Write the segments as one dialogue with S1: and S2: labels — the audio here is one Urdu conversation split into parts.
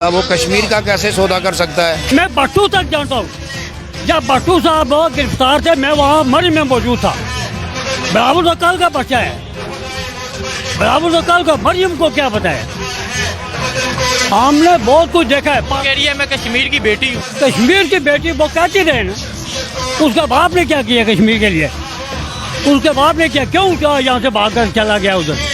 S1: اب وہ کشمیر کا کیسے سودا کر سکتا ہے؟
S2: میں بٹو تک جانتا ہوں. جب بٹو صاحب گرفتار تھے میں وہاں مریم میں موجود تھا. بلاول اکال کا بچہ ہے, بلاول اکال کا مریم کو کیا پتا ہے؟ ہم نے بہت کچھ دیکھا ہے.
S3: کہہ رہی ہے میں کشمیر کی بیٹی ہوں.
S2: کشمیر کی بیٹی وہ کہتی رہے نا, اس کا باپ نے کیا کیا کشمیر کے لیے؟ اس کے باپ نے کیا کیوں یہاں سے بھاگ کر چلا گیا ادھر؟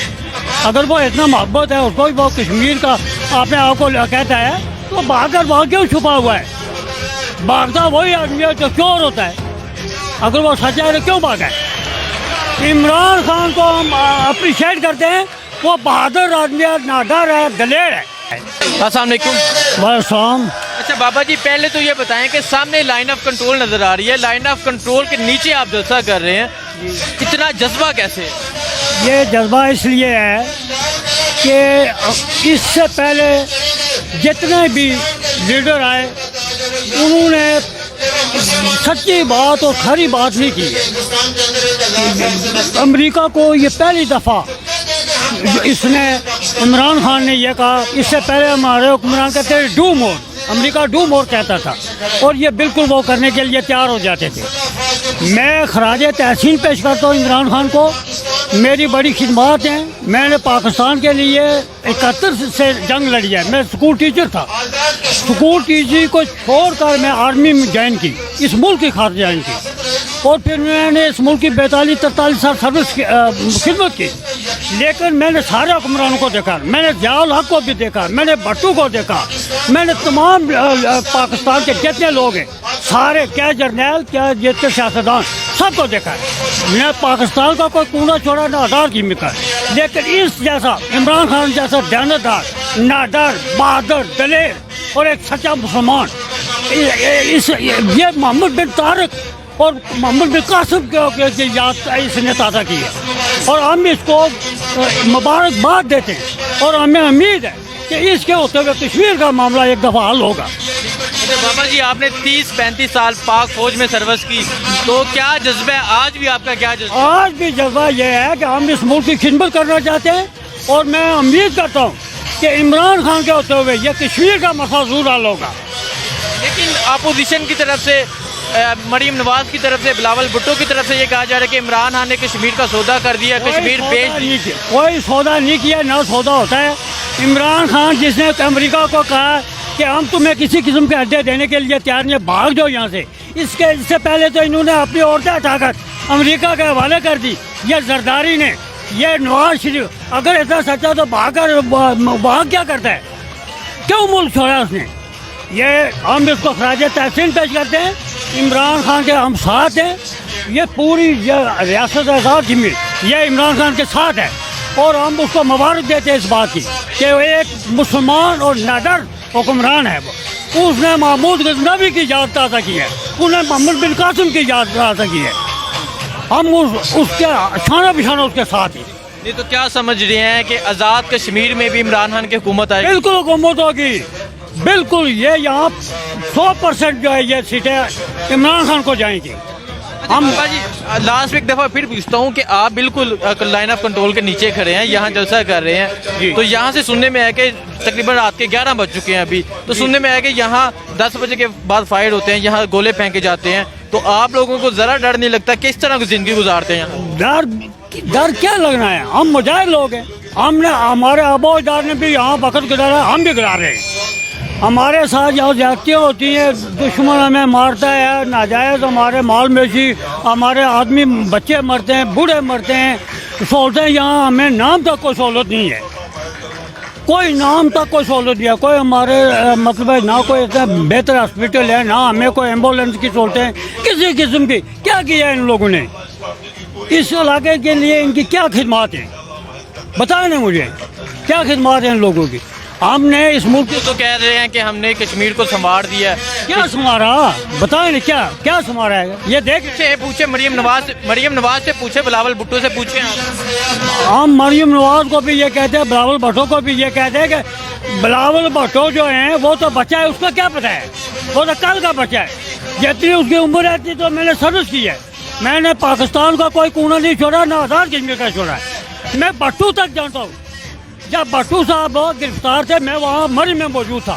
S2: اگر وہ اتنا محبت ہے اس کو, وہ کشمیر کا اپنے آپ کو کہتا ہے, تو بھاگ کر وہاں کیوں چھپا ہوا ہے؟ بھاگتا وہی آدمی ہے جو چور ہوتا ہے. اگر وہ سچا ہے تو کیوں بھاگا ہے؟ عمران خان کو ہم اپریشیٹ کرتے ہیں, وہ بہادر آدمی ہے, ناڈر ہے, دلیر ہے.
S3: السلام علیکم.
S2: السلام.
S3: اچھا بابا جی, پہلے تو یہ بتائیں کہ سامنے لائن آف کنٹرول نظر آ رہی ہے, لائن آف کنٹرول کے نیچے آپ جلسہ کر رہے ہیں, اتنا جذبہ کیسے؟
S2: یہ جذبہ اس لیے ہے کہ اس سے پہلے جتنے بھی لیڈر آئے انہوں نے سچی بات اور کھری بات نہیں کی. امریکہ کو یہ پہلی دفعہ اس نے, عمران خان نے یہ کہا, اس سے پہلے ہمارے حکمران کہتے ہیں do more, America do more کہتا تھا, اور یہ بالکل وہ کرنے کے لیے تیار ہو جاتے تھے. میں خراج تحسین پیش کرتا ہوں عمران خان کو. میری بڑی خدمات ہیں, میں نے پاکستان کے لیے 71 سے جنگ لڑی ہے. میں اسکول ٹیچر تھا, اسکول ٹیچر کو چھوڑ کر میں آرمی میں جوائن کی, اس ملک کی خاطر جوائن کی, اور پھر میں نے اس ملک کی 42-43 سال سروس خدمت کی. لیکن میں نے سارے حکمرانوں کو دیکھا, میں نے ضیاء الحق کو بھی دیکھا, میں نے بھٹو کو دیکھا, میں نے تمام پاکستان کے جتنے لوگ ہیں سارے, کیا جرنیل کیا جتنے سیاستدان, سب کو دیکھا ہے. میں پاکستان کا کوئی کونا چھوڑا نہ آدھار کی مکر, لیکن اس جیسا عمران خان جیسا دیانتدار, ناڈر, بہادر, دلیر اور ایک سچا مسلمان, یہ محمد بن طارق اور محمد بن قاسم کی یاد اس نے تازہ کی ہے, اور ہم اس کو مبارکباد دیتے ہیں, اور ہمیں امید ہے کہ اس کے ہوتے ہوئے کشمیر کا معاملہ ایک دفعہ حل ہوگا.
S3: بابا جی, آپ نے 30-35 سال پاک فوج میں سروس کی, تو کیا جذبہ ہے آج بھی آپ کا؟ کیا جذبہ؟
S2: آج بھی جذبہ یہ ہے کہ ہم اس ملک کی خدمت کرنا چاہتے ہیں, اور میں امید کرتا ہوں کہ عمران خان کے ہوتے ہوئے یہ کشمیر کا مسئلہ ضرور حل ہوگا. لیکن
S3: اپوزیشن کی طرف سے, مریم نواز کی طرف سے, بلاول بھٹو کی طرف سے یہ کہا جا رہا ہے کہ عمران خان نے کشمیر کا سودا کر دیا, کشمیر بیچ.
S2: کوئی سودا نہیں کیا, نہ سودا ہوتا ہے. عمران خان جس نے امریکہ کو کہا کہ ہم تمہیں کسی قسم کے اڈے دینے کے لیے تیار نہیں, بھاگ جاؤ یہاں سے, اس سے پہلے تو انہوں نے اپنی عورتیں اٹھا کر امریکہ کے حوالے کر دی. یہ زرداری نے, یہ نواز شریف, اگر اتنا سچا تو بھاگ کر وہاں کیا کرتا ہے, کیوں ملک چھوڑا اس نے؟ یہ ہم اس کو خراج تحسین پیش کرتے ہیں. عمران خان کے ہم ساتھ ہیں, یہ پوری ریاست آزاد جمہوری یہ عمران خان کے ساتھ ہے, اور ہم اس کو مبارک دیتے ہیں اس بات کی کہ وہ ایک مسلمان اور ناڈر حکمران ہے. اس نے محمود غزنوی کی یاد تازہ کی ہے, انہیں محمد بن قاسم کی یاد تازہ کی ہے. ہم اس کے شانہ بشانہ اس کے ساتھ ہی.
S3: نہیں تو کیا سمجھ رہے ہیں کہ آزاد کشمیر میں بھی عمران خان کی حکومت آئے گی؟
S2: بالکل حکومت ہوگی, بالکل. یہ یہاں 100% جو ہے یہ سیٹیں عمران خان کو جائیں گی.
S3: ہم جی لاسٹ ایک دفعہ پھر پوچھتا ہوں کہ آپ بالکل لائن آف کنٹرول کے نیچے کھڑے ہیں, یہاں جلسہ کر رہے ہیں, تو یہاں سے سننے میں ہے کہ تقریباً رات کے 11 بج چکے ہیں ابھی, تو سننے میں ہے کہ یہاں 10 بجے کے بعد فائر ہوتے ہیں, یہاں گولے پھینکے جاتے ہیں, تو آپ لوگوں کو ذرا ڈر نہیں لگتا کہ اس طرح کی زندگی گزارتے ہیں؟
S2: ڈر کیا لگنا ہے, ہم مجاہد لوگ ہیں. ہم نے, ہمارے آبا و اجداد نے بھی یہاں وقت گزارا, ہم بھی گزار رہے ہیں. ہمارے ساتھ یہاں زیادتیاں ہوتی ہیں, دشمن ہمیں مارتا ہے ناجائز, ہمارے مال مویشی, ہمارے آدمی بچے مرتے ہیں, بوڑھے مرتے ہیں, سہولتیں یہاں ہمیں نام تک کوئی سہولت نہیں ہے, کوئی نام تک کوئی سہولت نہیں ہے. کوئی ہمارے مطلب ہے نہ کوئی اتنا بہتر ہاسپٹل ہے, نہ ہمیں کوئی ایمبولینس کی سہولتیں کسی قسم کی. کیا کیا ہے ان لوگوں نے اس علاقے کے لیے؟ ان کی کیا خدمات ہیں بتائیں نا مجھے, کیا خدمات ہیں ان لوگوں کی؟ ہم نے اس ملک
S3: تو کہہ رہے ہیں کہ ہم نے کشمیر کو سنوار دیا ہے.
S2: کیا سنوارا؟ بتائیں نا کیا سنوارا ہے یہ دیکھ.
S3: پوچھے مریم نواز سے پوچھے, بلاول بھٹو سے پوچھے.
S2: ہم مریم نواز کو بھی یہ کہتے ہیں, بلاول بھٹو کو بھی یہ کہتے ہیں کہ بلاول بھٹو جو ہیں وہ تو بچہ ہے, اس کو کیا پتہ ہے, وہ تو کل کا بچہ ہے. جتنی اس کی عمر رہتی تو میں نے سروس کی ہے, میں نے پاکستان کا کوئی کونا نہیں چھوڑا, نہ آزاد کشمیر کا چھوڑا ہے. میں بٹو تک جانتا ہوں. جب بٹو صاحب گرفتار تھے میں وہاں مریم میں موجود تھا.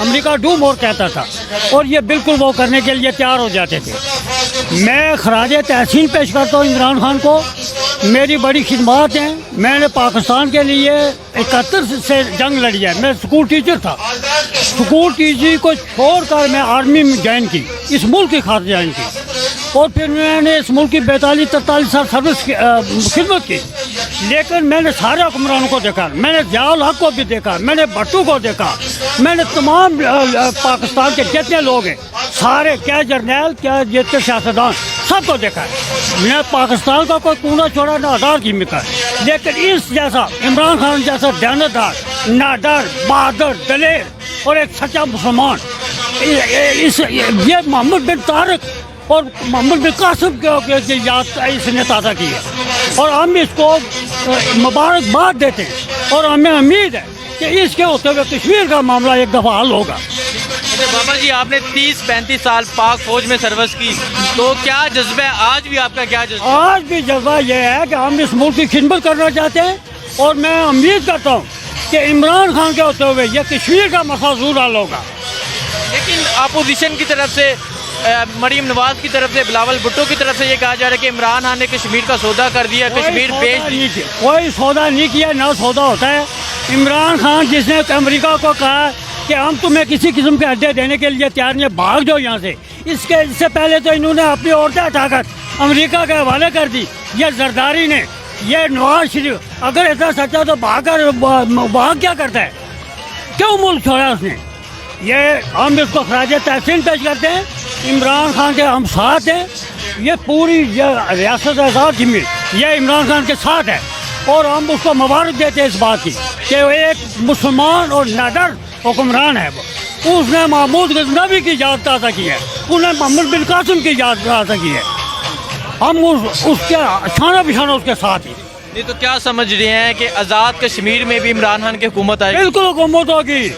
S2: امریکہ ڈو مور کہتا تھا اور یہ بالکل وہ کرنے کے لیے تیار ہو جاتے تھے. میں خراج تحسین پیش کرتا ہوں عمران خان کو. میری بڑی خدمات ہیں. میں نے پاکستان کے لیے 71 سے جنگ لڑی ہے. میں اسکول ٹیچر تھا. اسکول ٹیچر کو چھوڑ کر میں آرمی میں جوائن کی, اس ملک کی خاطر جوائن کی, اور پھر میں نے اس ملک کی 42-43 سال سروس خدمت کی. لیکن میں نے سارے حکمرانوں کو دیکھا. میں نے ضیاء الحق کو بھی دیکھا, میں نے بھٹو کو دیکھا, میں نے تمام پاکستان کے جتنے لوگ ہیں سارے, کیا جرنیل کیا جتنے سیاستدان, سب کو دیکھا ہے. میں پاکستان کا کوئی کونا چھوڑا نہ آدھار کی مکا. لیکن اس جیسا عمران خان جیسا دیانتدار, نادر, بہادر, دلیر اور ایک سچا مسلمان, یہ محمد بن طارق اور محمد بن قاسم کے یاد اس نے تازہ کی ہے, اور ہم اس کو مبارکباد دیتے ہیں, اور ہمیں امید ہے کہ اس کے ہوتے ہوئے کشمیر کا معاملہ ایک دفعہ حل ہوگا.
S3: بابا جی آپ نے 30-35 سال پاک فوج میں سروس کی, تو کیا جذبہ ہے آج بھی آپ کا, کیا جذبہ؟
S2: آج بھی جذبہ یہ ہے کہ ہم اس ملک کی خدمت کرنا چاہتے ہیں, اور میں امید کرتا ہوں کہ عمران خان کے ہوتے ہوئے یہ کشمیر کا مسئلہ ضرور حل ہوگا. لیکن
S3: اپوزیشن کی طرف سے, مریم نواز کی طرف سے, بلاول بھٹو کی طرف سے یہ کہا جا رہا ہے کہ عمران خان نے کشمیر کا سودا کر دیا, کشمیر بیچ.
S2: کوئی سودا نہیں کیا, نہ سودا ہوتا ہے. عمران خان جس نے امریکہ کو کہا کہ ہم تمہیں کسی قسم کے اڈے دینے کے لیے تیار نہیں, بھاگ جاؤ یہاں سے, اس سے پہلے تو انہوں نے اپنی عورتیں اٹھا کر امریکہ کے حوالے کر دی. یہ زرداری نے, یہ نواز شریف اگر اتنا سچا تو بھاگ کیا کرتا ہے, کیوں ملک چھوڑا اس نے؟ یہ ہم اس کو خراج تحسین پیش کرتے ہیں. عمران خان کے ہم ساتھ ہیں. یہ پوری ریاست آزاد جمہوریہ یہ عمران خان کے ساتھ ہے, اور ہم اس کو مبارک دیتے ہیں اس بات کی کہ وہ ایک مسلمان اور نادر حکمران ہے. وہ اس نے محمود غزنوی کی یاد تازہ کی ہے, انہوں نے محمد بن قاسم کی یاد تازہ کی ہے. ہم اس کے شانہ بشانہ اس کے ساتھ ہی.
S3: یہ تو کیا سمجھ رہے ہیں کہ آزاد کشمیر میں بھی عمران خان کی حکومت آئے گی؟
S2: بالکل حکومت ہوگی,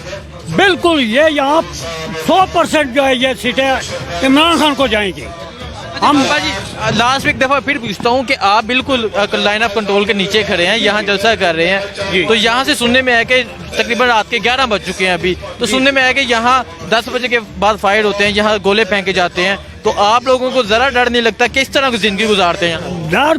S2: بالکل. یہ یہاں 100% جو ہے یہ سیٹیں عمران خان کو جائیں گی.
S3: بابا جی لاسٹ ایک دفعہ پھر پوچھتا ہوں کہ آپ بالکل لائن آف کنٹرول کے نیچے کھڑے ہیں, یہاں جلسہ کر رہے ہیں, تو یہاں سے سننے میں ہے کہ تقریباً رات کے 11 بج چکے ہیں ابھی, تو سننے میں ہے کہ یہاں 10 بجے کے بعد فائر ہوتے ہیں, یہاں گولے پھینکے جاتے ہیں, تو آپ لوگوں کو ذرا ڈر نہیں لگتا؟ کس طرح کی زندگی گزارتے ہیں؟
S2: ڈر